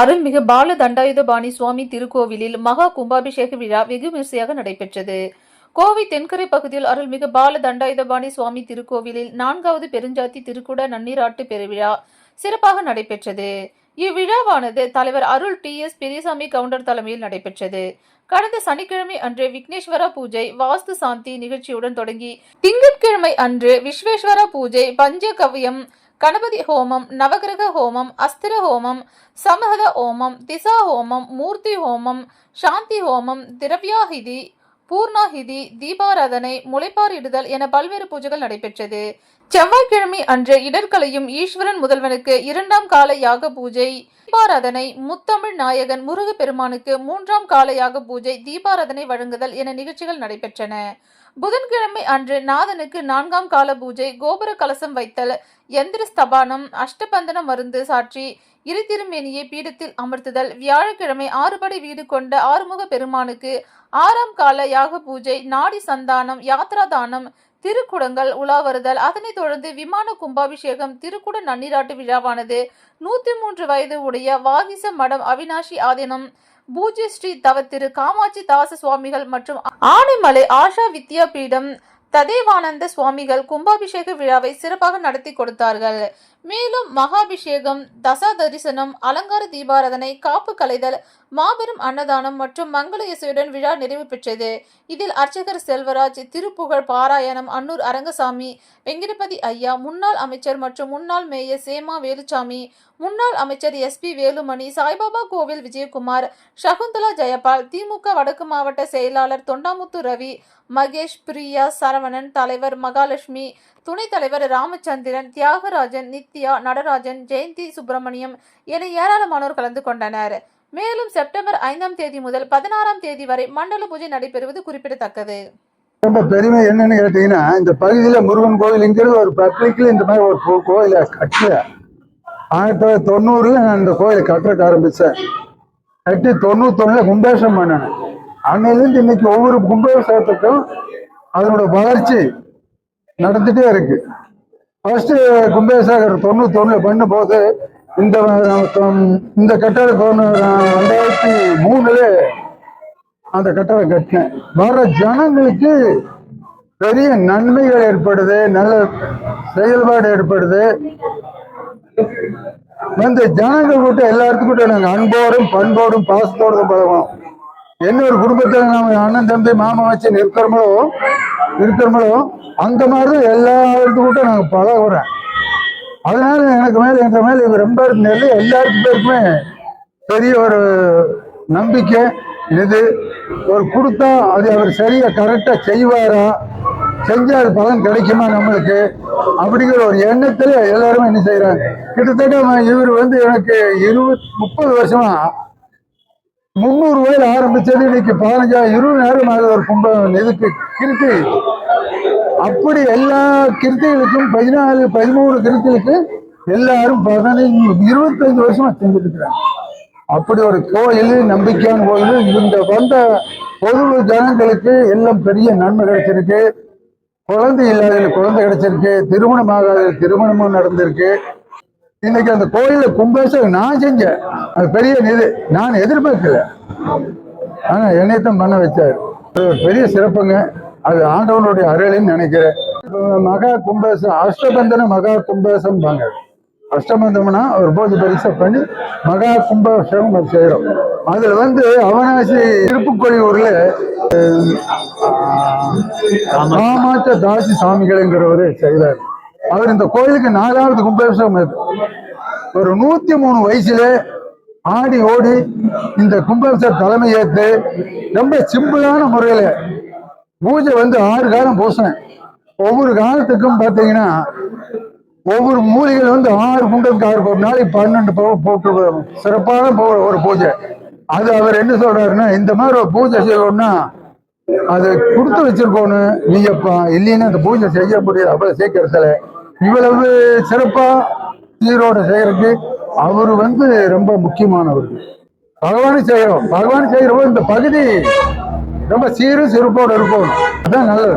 அருள்மிகு பால தண்டாயுதபாணி சுவாமி திருக்கோவிலில் மகா கும்பாபிஷேக விழா வெகு விமர்சையாக நடைபெற்றது. கோவை தென்கரை பகுதியில் அருள்மிகு பால தண்டாயுதபாணி சுவாமி திருக்கோவிலில் 4வது பெருஞ்சாத்தி திருக்குட நன்னீராட்டு பெருவிழா சிறப்பாக நடைபெற்றது. இவ்விழாவானது தலைவர் அருள் டி.எஸ். பெரியசாமி கவுண்டர் தலைமையில் நடைபெற்றது. கடந்த சனிக்கிழமை அன்று விக்னேஸ்வரா பூஜை வாஸ்து சாந்தி நிகழ்ச்சியுடன் தொடங்கி திங்கட்கிழமை அன்று விஸ்வேஸ்வரா பூஜை, பஞ்சகவ்யம், கணபதி ஹோமம், நவகிரக ஹோமம், அஸ்திர ஹோமம், சமஹத ஹோமம், திசா ஹோமம், மூர்த்தி ஹோமம், சாந்தி ஹோமம், திரவியாஹிதி, பூர்ணாஹிதி, தீபாராதனை, முளைப்பாரிடுதல் என பல்வேறு பூஜைகள் நடைபெற்றது. செவ்வாய்க்கிழமை அன்று இடர்களையும் ஈஸ்வரன் முதல்வனுக்கு 2ஆம் கால யாக பூஜை, தீபாராதனை, முத்தமிழ் நாயகன் முருக பெருமானுக்கு 3ஆம் கால யாக பூஜை, தீபாராதனை வழங்குதல் என நிகழ்ச்சிகள் நடைபெற்றன. புதன்கிழமை அன்று நாதனுக்கு 4ஆம் கால பூஜை, கோபுர கலசம் வைத்தல், எந்திர ஸ்தபானம், அஷ்டபந்தன மருந்து சாற்றி இருதிருமேனியை பீடத்தில் அமர்த்துதல். வியாழக்கிழமை 6 படை வீடு கொண்ட ஆறுமுக பெருமானுக்கு 6ஆம் கால யாக பூஜை, நாடி சந்தானம், யாத்ரா தானம், திருக்குடங்கள் உலா வருதல். அதனைத் தொடர்ந்து விமான கும்பாபிஷேகம், திருக்குட நன்னீராட்டு விழாவானது 103 வயது உடைய வாகிச மடம் அவினாஷி ஆதீனம் பூஜ்ய ஸ்ரீ தவத்திரு காமாட்சி தாச சுவாமிகள் மற்றும் ஆனைமலை ஆஷா வித்யா பீடம் ததேவானந்த சுவாமிகள் கும்பாபிஷேக விழாவை சிறப்பாக நடத்தி கொடுத்தார்கள். மேலும் மகாபிஷேகம், தசா தரிசனம், அலங்கார தீபாராதனை, காப்பு கலைதல், மாபெரும் அன்னதானம் மற்றும் மங்கள இசையுடன் விழா நிறைவு பெற்றது. இதில் அர்ச்சகர் செல்வராஜ், திருப்புகழ் பாராயணம் அன்னூர் அரங்கசாமி, வெங்கடபதி ஐயா, முன்னாள் அமைச்சர் மற்றும் முன்னாள் மேயர் சேமா வேலுச்சாமி, முன்னாள் அமைச்சர் எஸ்.பி. வேலுமணி, சாய்பாபா கோவில் விஜயகுமார், சகுந்தலா ஜெயபால், திமுக வடக்கு மாவட்ட செயலாளர் தொண்டாமுத்து ரவி, மகேஷ், பிரியா, சரவணன், தலைவர் மகாலட்சுமி, துணைத் தலைவர் ராமச்சந்திரன், தியாகராஜன், நித்யா, நடராஜன், ஜெயந்தி சுப்பிரமணியம் என ஏராளமானோர் கலந்து கொண்டனர். மேலும் செப்டம்பர் 5ஆம் தேதி முதல் 16ஆம் தேதி வரை மண்டல பூஜை நடைபெறுவது குறிப்பிடத்தக்கது. ரொம்ப பெருமை என்னன்னு கேட்டீங்கன்னா, இந்த பகுதியில முருகன் கோயிலுங்கிறது ஒரு பப்ளிக்ல இந்த மாதிரி ஒரு கோயிலை கட்டல. 1990 நான் இந்த கோயிலை கட்டுறதுக்கு ஆரம்பிச்சேன். கட்டி 91 கும்பாபிஷேகம் பண்ணேன். அன்னையிலிருந்து இன்னைக்கு ஒவ்வொரு கும்பாபிஷேகத்துக்கும் அதனோட வளர்ச்சி நடந்துட்டே இருக்கு. ஃபர்ஸ்ட் கும்பாபிஷேகம் 91 பண்ணும் போது இந்த கட்டடம் 2003 அந்த கட்டடம் கட்டினேன். வர ஜனங்களுக்கு பெரிய நன்மைகள் ஏற்படுது, நல்ல செயல்பாடு ஏற்படுது. வந்து ஜனங்கள் கூட்ட எல்லாத்துக்கிட்ட நாங்கள் அன்போடும் பண்போடும் பாசத்தோடும் பழகும். என்ன ஒரு குடும்பத்தில் நம்ம அண்ணன் தம்பி மாமா வச்சு இருக்கிறோமோ அந்த மாதிரி எல்லாத்துக்கிட்ட நாங்கள் பழகுறேன். அதனால எனக்கு மேல என்ற மேல இவர் ரொம்ப நெல்லி எல்லாருக்கும் பேருக்குமே பெரிய ஒரு நம்பிக்கை. இது ஒரு கொடுத்தா அது அவர் சரியா கரெக்டா செய்வாரா, செஞ்சா அது பலன் கிடைக்குமா நம்மளுக்கு அப்படிங்கிற ஒரு எண்ணத்துல எல்லாருமே என்ன செய்யறாங்க. கிட்டத்தட்ட இவர் வந்து எனக்கு 30 வருஷமா 300 ரூபாயில ஆரம்பிச்சது இன்னைக்கு 15,000-20,000 ஆகுது ஒரு கும்பம் இதுக்கு கிருத்தி. அப்படி எல்லா கிருத்திகளுக்கும் 14-13 கிருத்திகளுக்கு எல்லாரும் 15-25 வருஷமா செஞ்சுட்டு இருக்கிறாங்க. அப்படி ஒரு கோயில், நம்பிக்கையான கோயில். இந்த வந்த பொது ஜனங்களுக்கு எல்லாம் பெரிய நன்மை கிடைச்சிருக்கு. குழந்தை இல்லாத குழந்தை கிடைச்சிருக்கு, திருமணம் ஆகாத திருமணமும் நடந்திருக்கு. இன்னைக்கு அந்த கோயில கும்பாபிஷேகம் நான் செஞ்சேன். அது பெரிய இது நான் எதிர்பார்க்கல, ஆனா என்னைத்தான் பண்ண வச்சாரு. பெரிய சிறப்புங்க. அது ஆண்டவனுடைய அருளின்னு நினைக்கிறேன். மகா கும்பாபிஷேகம், அஷ்டபந்தன மகா கும்பாபிஷேகம் பாங்க. அஷ்டபந்தம்னா ஒரு பூஜை பரிசை பண்ணி மகா கும்பாபிஷேகம் செய்யறோம். அதுல வந்து அவனாசி திருப்புக்கொழியூர்ல காமாட்சி தாசி சாமிகள்ங்கிறவரு செய்தார். அவர் இந்த கோயிலுக்கு 4வது கும்பாபிஷேகம். ஒரு 103 வயசுல ஆடி ஓடி இந்த கும்பாபிஷேக தலைமை ஏற்று ரொம்ப சிம்பிளான முறையில பூஜை வந்து 6 காலம் பூசினேன். ஒவ்வொரு காலத்துக்கும் பார்த்தீங்கன்னா ஒவ்வொரு மூலிகள் வந்து 6 குண்டத்துக்கு 6 ஒரு நாளைக்கு 12 போட்டு சிறப்பான ஒரு பூஜை. அது அவர் என்ன சொல்றாருன்னா, இந்த மாதிரி ஒரு பூஜை செய்யணும்னா அதை கொடுத்து வச்சிருக்கோன்னு, நீங்கப்பா இல்லைன்னா அந்த பூஜை செய்ய முடியாது. அவ்வளவு சீக்கிரத்துல இவ்வளவு சிறப்பா சீரோட செய்யறதுக்கு அவரு வந்து ரொம்ப முக்கியமானவர். பகவானை செய்யறோம். பகவான் செய்யறப்போ இந்த பகுதி ரொம்ப சீரும் சிறப்போடு இருக்கும். அதான் நல்லது.